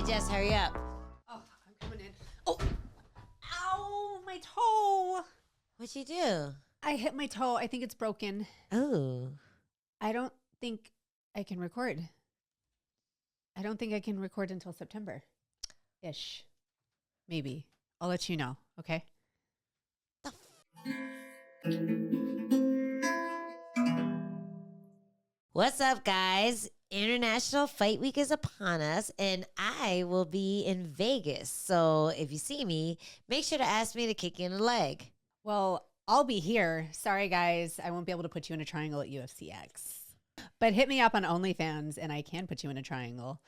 Hey, Jess, hurry up. Oh, I'm coming in. Oh, ow, my toe. What'd you do? I hit my toe. I think it's broken. Oh. I don't think I can record. I don't think I can record until September-ish. Maybe. I'll let you know, okay? What's up, guys? International Fight Week is upon us, and I will be in Vegas. So if you see me, make sure to ask me to kick you in the leg. Well, I'll be here. Sorry, guys. I won't be able to put you in a triangle at UFCX. But hit me up on OnlyFans, and I can put you in a triangle.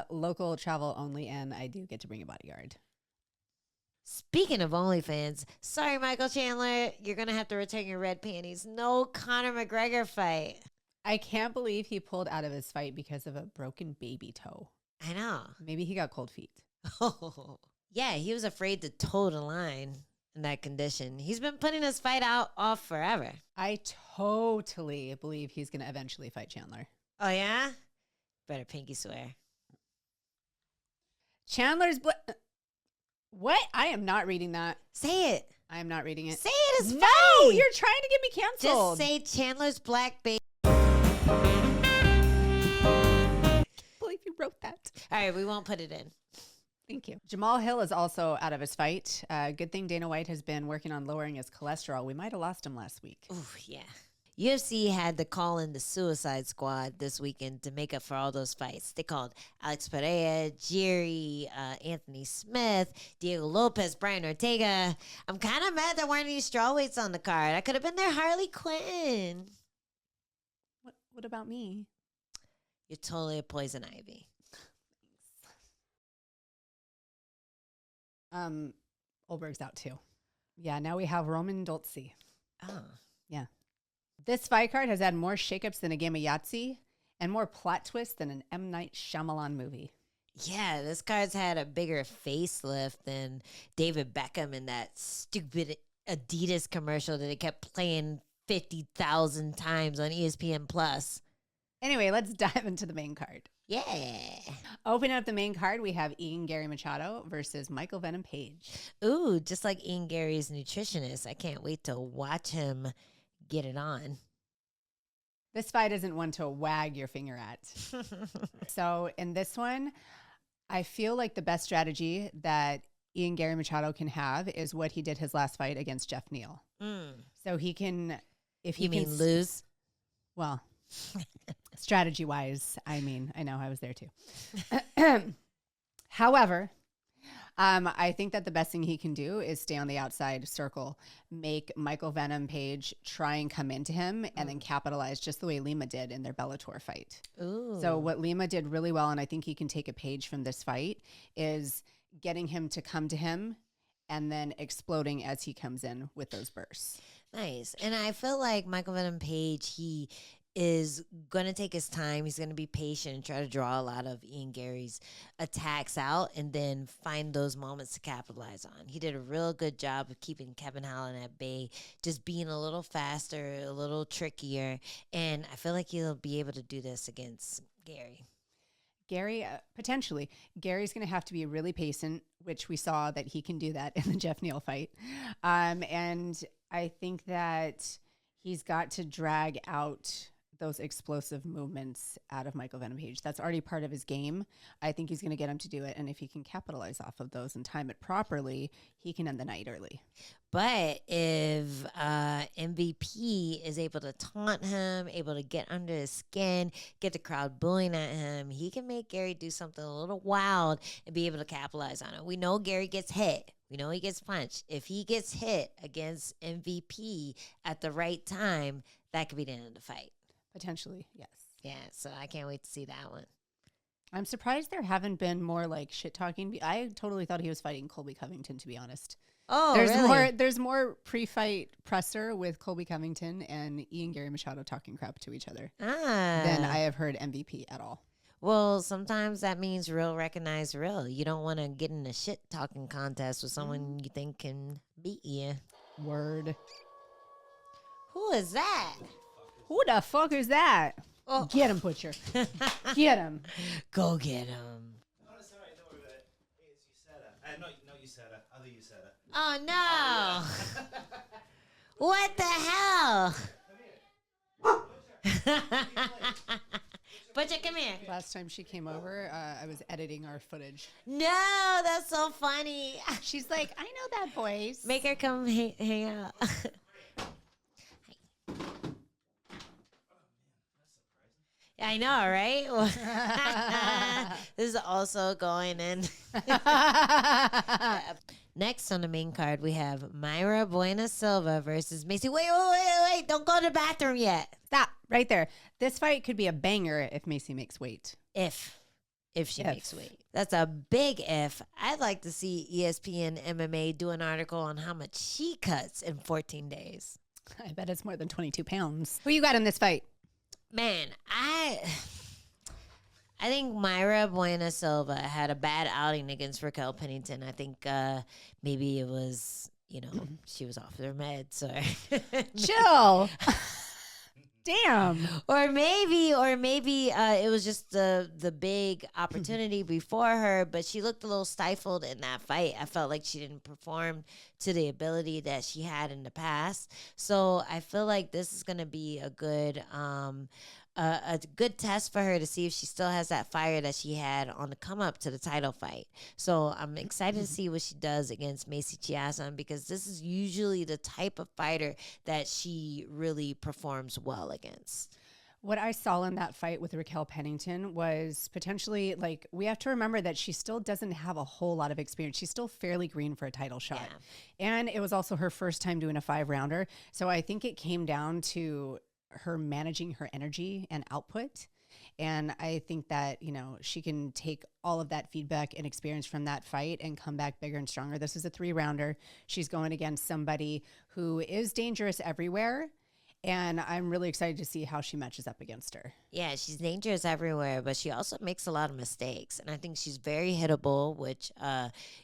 Local travel only, and I do get to bring a bodyguard. Speaking of OnlyFans, sorry, Michael Chandler, you're going to have to return your red panties. No Conor McGregor fight. I can't believe he pulled out of his fight because of a broken baby toe. I know. Maybe he got cold feet. Oh, yeah, he was afraid to toe the line in that condition. He's been putting his fight off forever. I totally believe he's going to eventually fight Chandler. Oh, yeah? Better pinky swear. Chandler's... What? I am not reading that. Say it. I am not reading it. Say it. It's No, funny. you're trying to get me canceled. Just say Chandler's black baby. I believe you wrote that. All right, we won't put it in. Thank you. Jamal Hill is also out of his fight. Good thing Dana White has been working on lowering his cholesterol. We might have lost him last week. Ooh, yeah. UFC had to call in the Suicide Squad this weekend to make up for all those fights. They called Alex Pera, Yuri, Anthony Smith, Diego Lopez, Brian Ortega. I'm kind of mad there weren't any strawweights on the card. I could have been their Harley Quinn. What about me? You're totally a poison ivy. Olberg's out too. Yeah, now we have Roman Dolce. Oh. Yeah. This fight card has had more shakeups than a game of Yahtzee and more plot twists than an M. Night Shyamalan movie. Yeah, this card's had a bigger facelift than David Beckham in that stupid Adidas commercial that they kept playing 50,000 times on ESPN Plus. Anyway, let's dive into the main card. Yeah. Opening up the main card, we have Ian Gary Machado versus Michael Venom Page. Ooh, just like Ian Gary's nutritionist. I can't wait to watch him get it on. This fight isn't one to wag your finger at. So in this one, I feel like the best strategy that Ian Gary Machado can have is what he did his last fight against Jeff Neal. So he can, if he You mean lose? Well, strategy wise, I mean, I know I was there too. However, I think that the best thing he can do is stay on the outside circle, make Michael Venom Page try and come into him, and then capitalize just the way Lima did in their Bellator fight. Ooh. So what Lima did really well, and I think he can take a page from this fight, is getting him to come to him and then exploding as he comes in with those bursts. Nice. And I feel like Michael Venom Page, he is going to take his time. He's going to be patient and try to draw a lot of Ian Gary's attacks out and then find those moments to capitalize on. He did a real good job of keeping Kevin Holland at bay, just being a little faster, a little trickier. And I feel like he'll be able to do this against Gary. Gary, potentially. Gary's going to have to be really patient, which we saw that he can do that in the Jeff Neal fight. And I think that he's got to drag out those explosive movements out of Michael Venom Page. That's already part of his game. I think he's going to get him to do it. And if he can capitalize off of those and time it properly, he can end the night early. But if MVP is able to taunt him, able to get under his skin, get the crowd booing at him, he can make Gary do something a little wild and be able to capitalize on it. We know Gary gets hit. We know he gets punched. If he gets hit against MVP at the right time, that could be the end of the fight. Potentially, yes. Yeah, so I can't wait to see that one. I'm surprised there haven't been more like shit talking. I totally thought he was fighting Colby Covington, to be honest. Oh, really? There's more pre-fight presser with Colby Covington and Ian Gary Machado talking crap to each other than I have heard MVP at all. Well, sometimes that means real recognize real. You don't want to get in a shit talking contest with someone you think can beat you. Word. Who is that? Who the fuck is that? Oh. Get him, Butcher. Get him. Go get him. Oh no! What the hell? Butcher, come here. Last time she came over, I was editing our footage. No, that's so funny. She's like, I know that voice. Make her come hang out. I know, right? This is also going in. Next on the main card, we have Myra Buena Silva versus Macy. Wait. Don't go to the bathroom yet. Stop right there. This fight could be a banger if Macy makes weight. If she makes weight. That's a big if. I'd like to see ESPN MMA do an article on how much she cuts in 14 days. I bet it's more than 22 pounds. Who you got in this fight? Man, I think Myra Buena Silva had a bad outing against Raquel Pennington. I think maybe it was, she was off their meds or chill. Damn. Or maybe it was just the big opportunity before her, but she looked a little stifled in that fight. I felt like she didn't perform to the ability that she had in the past. So I feel like this is going to be a good test for her to see if she still has that fire that she had on the come up to the title fight. So I'm excited to see what she does against Macy Chasm, because this is usually the type of fighter that she really performs well against. What I saw in that fight with Raquel Pennington was potentially, like, we have to remember that she still doesn't have a whole lot of experience. She's still fairly green for a title shot. Yeah. And it was also her first time doing a 5-rounder. So I think it came down to her managing her energy and output. And I think that, she can take all of that feedback and experience from that fight and come back bigger and stronger. This is a 3-rounder. She's going against somebody who is dangerous everywhere. And I'm really excited to see how she matches up against her. Yeah, she's dangerous everywhere, but she also makes a lot of mistakes. And I think she's very hittable, which,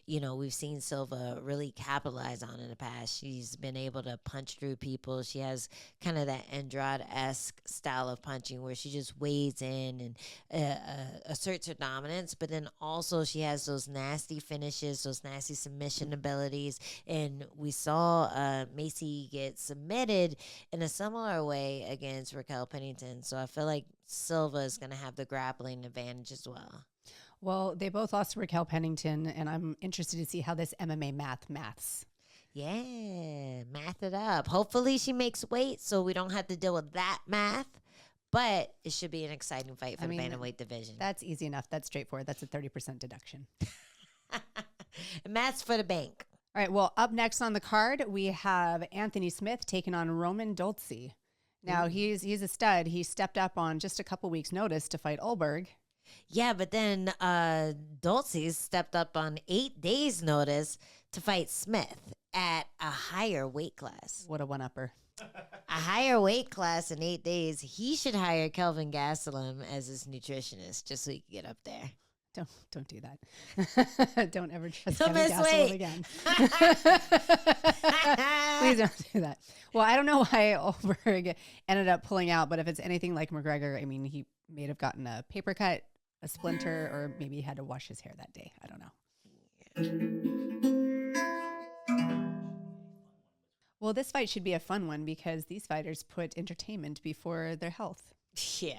we've seen Silva really capitalize on in the past. She's been able to punch through people. She has kind of that Andrade-esque style of punching where she just wades in and asserts her dominance. But then also she has those nasty finishes, those nasty submission abilities. And we saw Macy get submitted in a similar way against Raquel Pennington. So I feel like Silva is going to have the grappling advantage as well. Well, they both lost to Raquel Pennington, and I'm interested to see how this MMA maths. Yeah, math it up. Hopefully she makes weight so we don't have to deal with that math, but it should be an exciting fight for the bantamweight division. That's easy enough. That's straightforward. That's a 30% deduction. Math's for the bank. All right, well, up next on the card, we have Anthony Smith taking on Roman Dolce. Now, he's a stud. He stepped up on just a couple weeks' notice to fight Olberg. Yeah, but then Dolce stepped up on 8 days' notice to fight Smith at a higher weight class. What a one-upper. A higher weight class in 8 days. He should hire Kelvin Gastelum as his nutritionist just so he can get up there. Don't do that. Don't ever trust Kelvin Gastelum again. Please don't do that. Well, I don't know why Olberg ended up pulling out, but if it's anything like McGregor, I mean, he may have gotten a paper cut, a splinter, or maybe he had to wash his hair that day. I don't know. Well, this fight should be a fun one because these fighters put entertainment before their health. Yeah.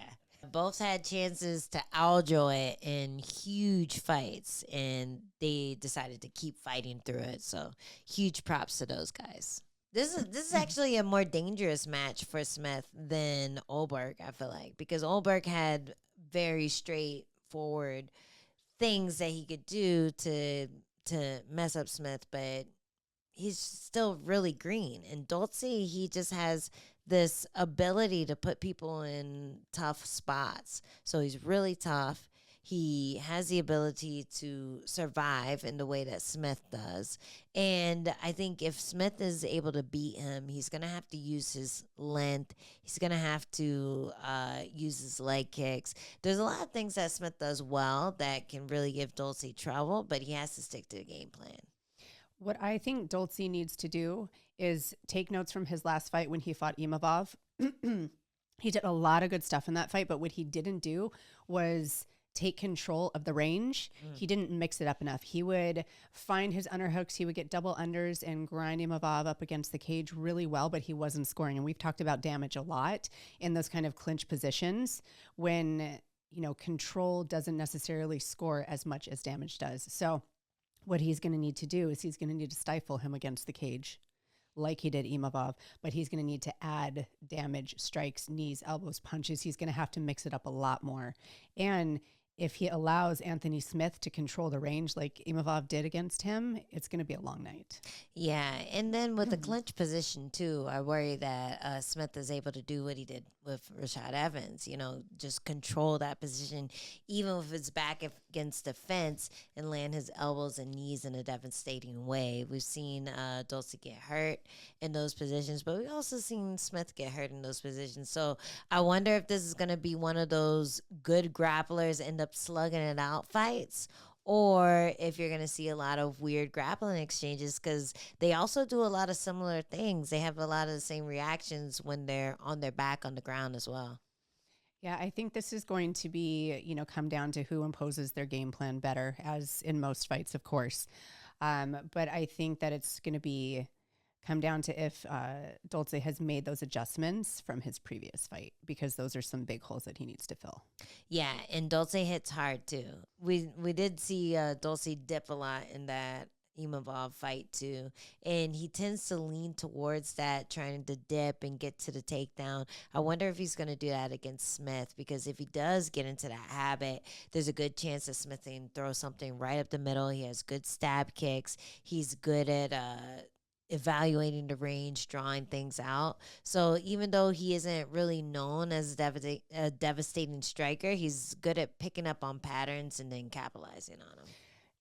Both had chances to outdraw it in huge fights, and they decided to keep fighting through it. So huge props to those guys. This is actually a more dangerous match for Smith than Olberg, I feel like, because Olberg had very straightforward things that he could do to mess up Smith, but he's still really green. And Dolce, he just has this ability to put people in tough spots. So he's really tough. He has the ability to survive in the way that Smith does. And I think if Smith is able to beat him, he's going to have to use his length. He's going to have to use his leg kicks. There's a lot of things that Smith does well that can really give Dolce trouble, but he has to stick to the game plan. What I think Dolce needs to do is take notes from his last fight when he fought Imavov. He did a lot of good stuff in that fight, but what he didn't do was take control of the range. He didn't mix it up enough. He would find his underhooks. He would get double unders and grind Imavov up against the cage really well, but he wasn't scoring. And we've talked about damage a lot in those kind of clinch positions when, control doesn't necessarily score as much as damage does. So what he's going to need to do is he's going to need to stifle him against the cage like he did Imavov, but he's going to need to add damage, strikes, knees, elbows, punches. He's going to have to mix it up a lot more. And if he allows Anthony Smith to control the range like Imavov did against him, it's going to be a long night. Yeah, and then with the clinch position too, I worry that Smith is able to do what he did with Rashad Evans, just control that position, even if it's back against the fence and land his elbows and knees in a devastating way. We've seen Dulce get hurt in those positions, but we've also seen Smith get hurt in those positions. So I wonder if this is going to be one of those good grapplers end up slugging it out fights, or if you're going to see a lot of weird grappling exchanges, because they also do a lot of similar things. They have a lot of the same reactions when they're on their back on the ground as well. Yeah, I think this is going to be, come down to who imposes their game plan better, as in most fights, of course. But I think that it's going to come down to if Dulce has made those adjustments from his previous fight, because those are some big holes that he needs to fill. Yeah, and Dulce hits hard too. We did see Dulce dip a lot in that Imavov fight too, and he tends to lean towards that, trying to dip and get to the takedown. I wonder if he's going to do that against Smith, because if he does get into that habit, there's a good chance that Smith can throw something right up the middle. He has good stab kicks. He's good at evaluating the range, drawing things out. So even though he isn't really known as a devastating striker, he's good at picking up on patterns and then capitalizing on them.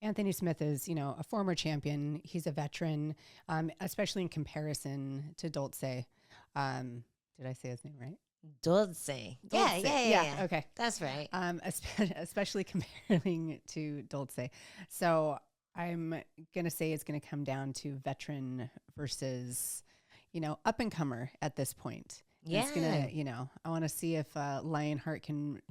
Anthony Smith is, a former champion. He's a veteran, especially in comparison to Dulce. Did I say his name right? Dulce. Yeah. Okay. That's right. Especially comparing to Dulce. So I'm going to say it's going to come down to veteran versus, up and comer at this point. Yeah. It's going to, I want to see if Lionheart can,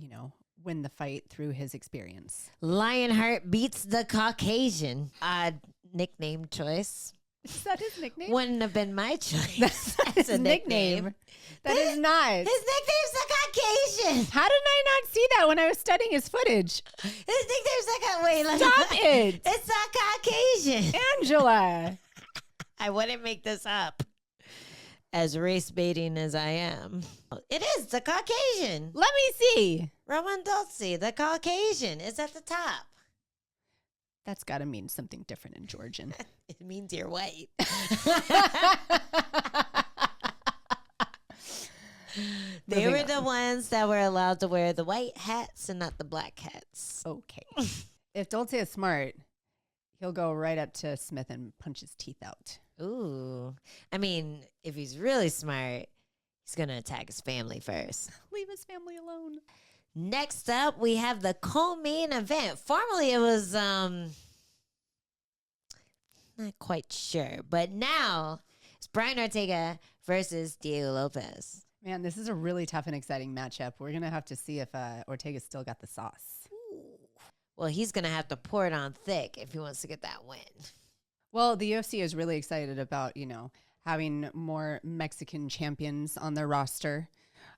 win the fight through his experience. Lionheart beats the Caucasian. Odd nickname choice. Is that his nickname? Wouldn't have been my choice. That's a nickname. That is not. His nickname's the Caucasian. How did I not see that when I was studying his footage? His nickname's the Wait, Stop it. It's the Caucasian. Angela. I wouldn't make this up. As race baiting as I am. It is the Caucasian. Let me see. Roman Dulce, the Caucasian, is at the top. That's got to mean something different in Georgian. It means you're white. They were the ones that were allowed to wear the white hats and not the black hats. Okay. If Dulce is smart, he'll go right up to Smith and punch his teeth out. Ooh. I mean, if he's really smart, he's going to attack his family first. Leave his family alone. Next up, we have the co-main event. Formerly, it was not quite sure, but now it's Brian Ortega versus Diego Lopez. Man, this is a really tough and exciting matchup. We're going to have to see if Ortega's still got the sauce. Well, he's going to have to pour it on thick if he wants to get that win. Well, the UFC is really excited about, having more Mexican champions on their roster.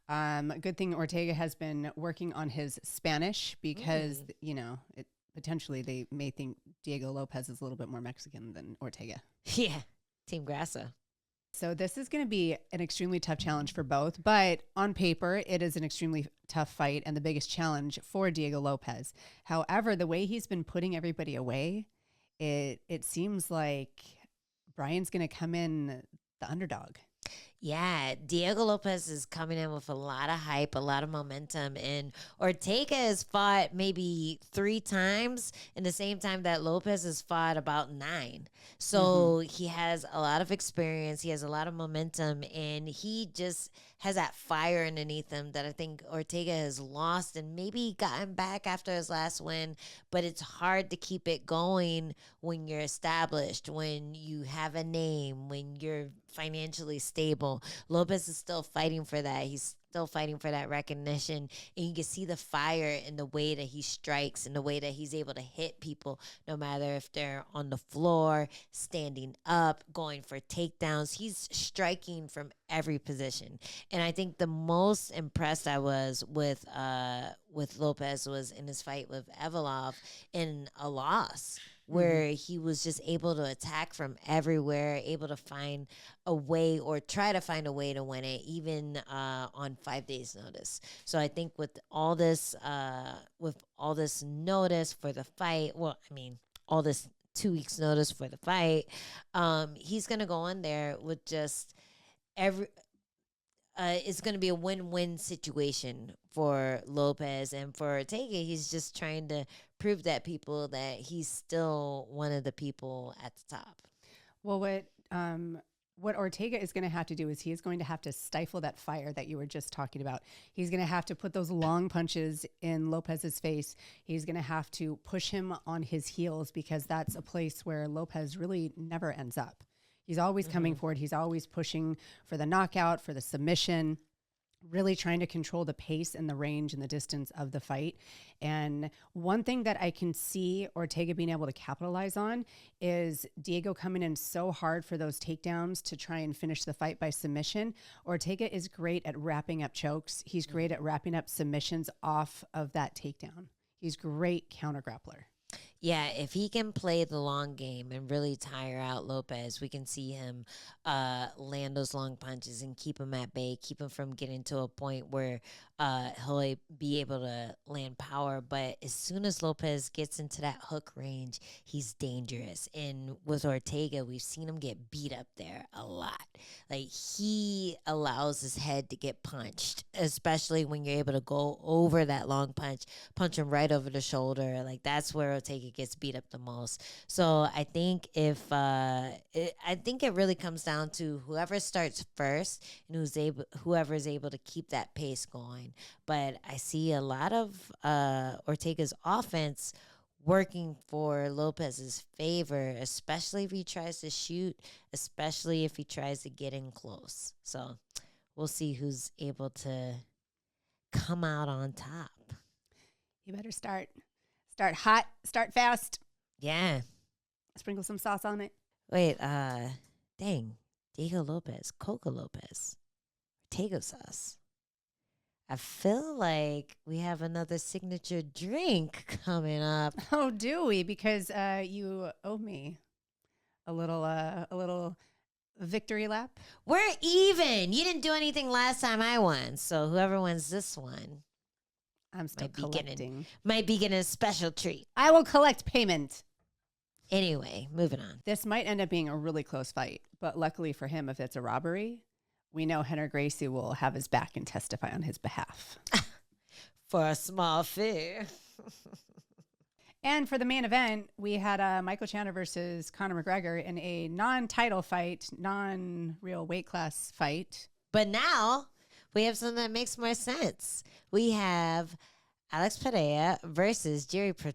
Good thing Ortega has been working on his Spanish because, potentially they may think Diego Lopez is a little bit more Mexican than Ortega. Yeah, Team Grasa. So this is going to be an extremely tough challenge for both, but on paper, it is an extremely tough fight and the biggest challenge for Diego Lopez. However, the way he's been putting everybody away, it seems like Brian's going to come in the underdog. Yeah, Diego Lopez is coming in with a lot of hype, a lot of momentum, and Ortega has fought maybe 3 times in the same time that Lopez has fought about 9. So he has a lot of experience, he has a lot of momentum, and he just has that fire underneath him that I think Ortega has lost and maybe gotten back after his last win, but it's hard to keep it going when you're established, when you have a name, when you're financially stable. Lopez is still fighting for that. He's still fighting for that recognition. And you can see the fire in the way that he strikes and the way that he's able to hit people, no matter if they're on the floor, standing up, going for takedowns. He's striking from every position. And I think the most impressed I was with Lopez was in his fight with Evolov in a loss, where he was just able to attack from everywhere, able to find a way or try to find a way to win it, even on 5 days' notice. So I think with all this notice for the fight, well, I mean, all this 2 weeks notice for the fight, he's gonna go in there with just every. It's going to be a win-win situation for Lopez, and for Ortega, he's just trying to prove that he's still one of the people at the top. Well, what Ortega is going to have to do is he is going to have to stifle that fire that you were just talking about. He's going to have to put those long punches in Lopez's face. He's going to have to push him on his heels, because that's a place where Lopez really never ends up. He's always coming forward. He's always pushing for the knockout, for the submission, really trying to control the pace and the range and the distance of the fight. And one thing that I can see Ortega being able to capitalize on is Diego coming in so hard for those takedowns to try and finish the fight by submission. Ortega is great at wrapping up chokes. He's great at wrapping up submissions off of that takedown. He's great counter grappler. Yeah, if he can play the long game and really tire out Lopez, we can see him land those long punches and keep him at bay, keep him from getting to a point where he'll be able to land power. But as soon as Lopez gets into that hook range, he's dangerous. And with Ortega, we've seen him get beat up there a lot. Like, he allows his head to get punched, especially when you're able to go over that long punch him right over the shoulder. Like, that's where Ortega gets beat up the most. So I think I think it really comes down to whoever starts first and whoever is able to keep that pace going. But I see a lot of Ortega's offense working for Lopez's favor, especially if he tries to shoot, especially if he tries to get in close. So we'll see who's able to come out on top. You better start hot, start fast. Yeah. Sprinkle some sauce on it. Wait, dang. Diego Lopez, Coca Lopez, Ortega sauce. I feel like we have another signature drink coming up. Oh, do we? Because you owe me a little victory lap. We're even. You didn't do anything last time I won, so whoever wins this one, I'm still collecting. Might be getting a special treat. I will collect payment. Anyway, moving on. This might end up being a really close fight, but luckily for him, if it's a robbery, we know Henry Gracie will have his back and testify on his behalf. For a small fee. And for the main event, we had Michael Chandler versus Conor McGregor in a non-title fight, non-real weight class fight. But now we have something that makes more sense. We have Alex Pereira versus Yuri for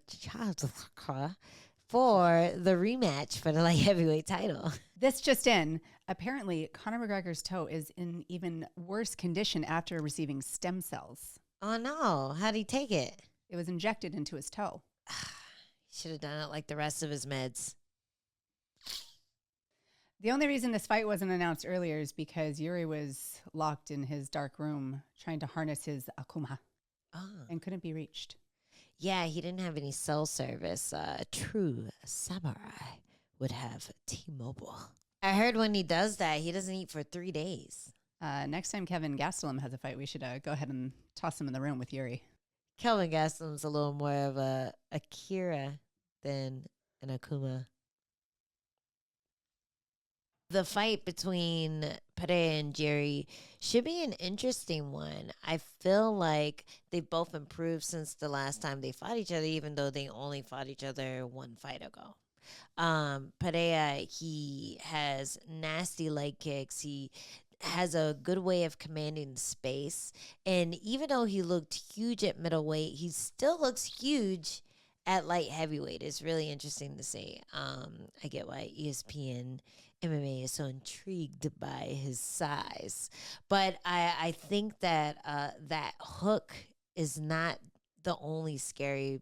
the rematch for the light heavyweight title. This just in. Apparently, Conor McGregor's toe is in even worse condition after receiving stem cells. Oh, no. How'd he take it? It was injected into his toe. He should have done it like the rest of his meds. The only reason this fight wasn't announced earlier is because Yuri was locked in his dark room trying to harness his akuma and couldn't be reached. Yeah, he didn't have any cell service. A true samurai would have T-Mobile. I heard when he does that, he doesn't eat for 3 days. Next time Kevin Gastelum has a fight, we should go ahead and toss him in the room with Yuri. Kelvin Gastelum's a little more of a Akira than an Akuma. The fight between Penne and Yuri should be an interesting one. I feel like they've both improved since the last time they fought each other, even though they only fought each other one fight ago. Penne, he has nasty leg kicks. He has a good way of commanding space. And even though he looked huge at middleweight, he still looks huge at light heavyweight, it's really interesting to see. I get why ESPN MMA is so intrigued by his size, but I think that that hook is not the only scary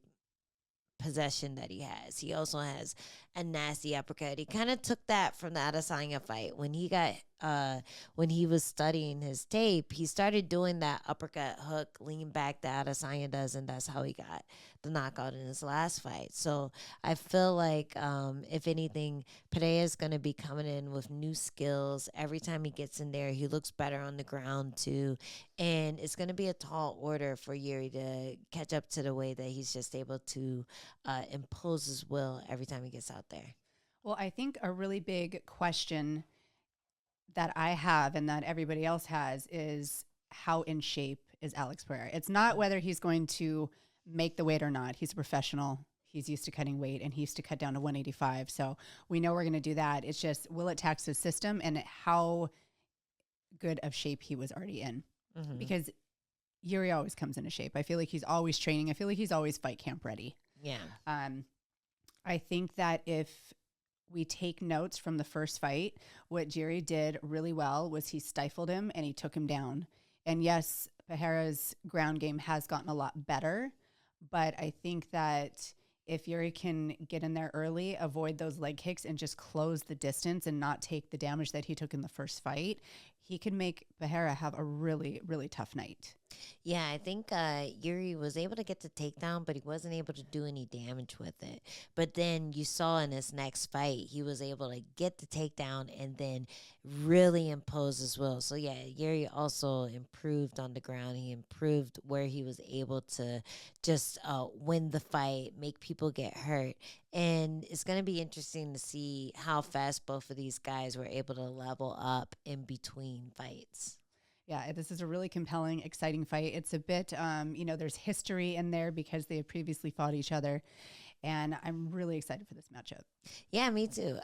possession that he has. He also has a nasty uppercut. He kind of took that from the Adesanya fight when he got when he was studying his tape. He started doing that uppercut hook, lean back that Adesanya does, and that's how he got the knockout in his last fight. So I feel like if anything, Pereira is going to be coming in with new skills. Every time he gets in there, he looks better on the ground too. And it's going to be a tall order for Yuri to catch up to the way that he's just able to impose his will every time he gets out there. Well, I think a really big question that I have and that everybody else has is how in shape is Alex Pereira? It's not whether he's going to make the weight or not. He's a professional. He's used to cutting weight, and he used to cut down to 185. So we know we're going to do that. It's just, will it tax his system and how good of shape he was already in? Mm-hmm. Because Yuri always comes into shape. I feel like he's always training. I feel like he's always fight camp ready. Yeah. I think that if we take notes from the first fight, what Yuri did really well was he stifled him and he took him down. And yes, Pereira's ground game has gotten a lot better, but I think that if Yuri can get in there early, avoid those leg kicks, and just close the distance and not take the damage that he took in the first fight, he can make Pereira have a really, really tough night. Yeah, I think Yuri was able to get the takedown, but he wasn't able to do any damage with it. But then you saw in his next fight, he was able to get the takedown and then really impose his will. So, yeah, Yuri also improved on the ground. He improved where he was able to just win the fight, make people get hurt. And it's going to be interesting to see how fast both of these guys were able to level up in between fights. Yeah, this is a really compelling, exciting fight. It's a bit, there's history in there because they have previously fought each other. And I'm really excited for this matchup. Yeah, me too.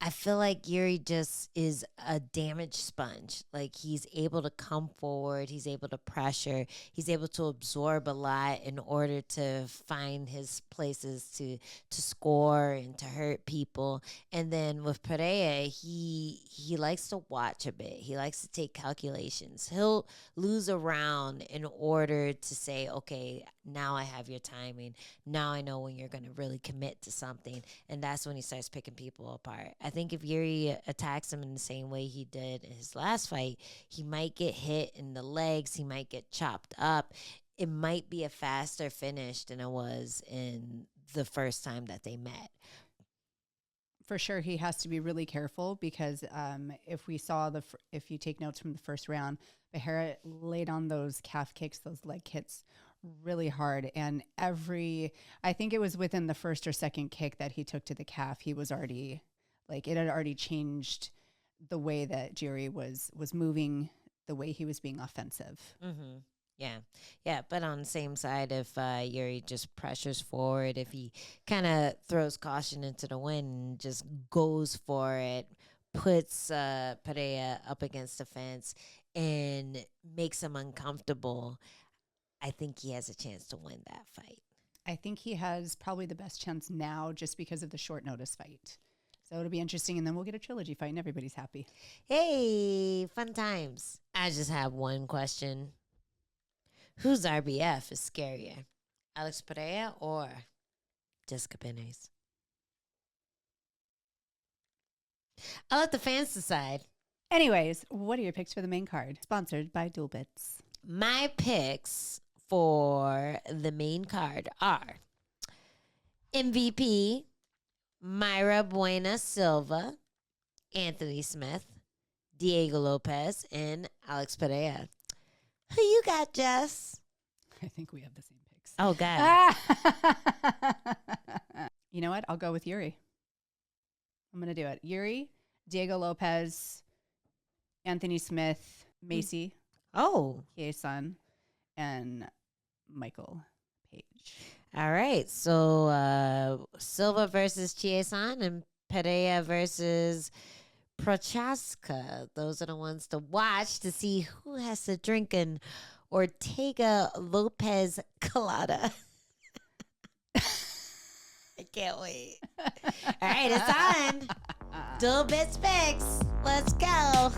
I feel like Yuri just is a damage sponge. Like, he's able to come forward. He's able to pressure. He's able to absorb a lot in order to find his places to score and to hurt people. And then with Pereira, he likes to watch a bit. He likes to take calculations. He'll lose a round in order to say, okay, now I have your timing. Now I know when you're going to really commit to something. And that's when he starts picking people apart. I think if Yuri attacks him in the same way he did in his last fight, he might get hit in the legs. He might get chopped up. It might be a faster finish than it was in the first time that they met. For sure, he has to be really careful because if you take notes from the first round, Pereira laid on those calf kicks, those leg hits really hard. And I think it was within the first or second kick that he took to the calf, he was already, it had already changed the way that Yuri was moving, the way he was being offensive. Mm-hmm. Yeah. But on the same side, if Yuri just pressures forward, if he kind of throws caution into the wind and just goes for it, puts Pereira up against the fence and makes him uncomfortable, I think he has a chance to win that fight. I think he has probably the best chance now just because of the short notice fight. So it'll be interesting, and then we'll get a trilogy fight, and everybody's happy. Hey, fun times. I just have one question. Whose RBF is scarier, Alex Pereira or Jessica Penne's? I'll let the fans decide. Anyways, what are your picks for the main card? Sponsored by Dual Bits. My picks for the main card are MVP, Myra Buena Silva, Anthony Smith, Diego Lopez, and Alex Pereira. Who you got, Jess? I think we have the same picks. Oh, God. You know what? I'll go with Yuri. I'm going to do it. Yuri, Diego Lopez, Anthony Smith, Macy. Oh. Chasm, and Michael Page. All right. So Silva versus Chasm and Pereira versus Prochaska. Those are the ones to watch to see who has to drink an Ortega Lopez colada. I can't wait. All right, it's on. Dual bits fix. Let's go.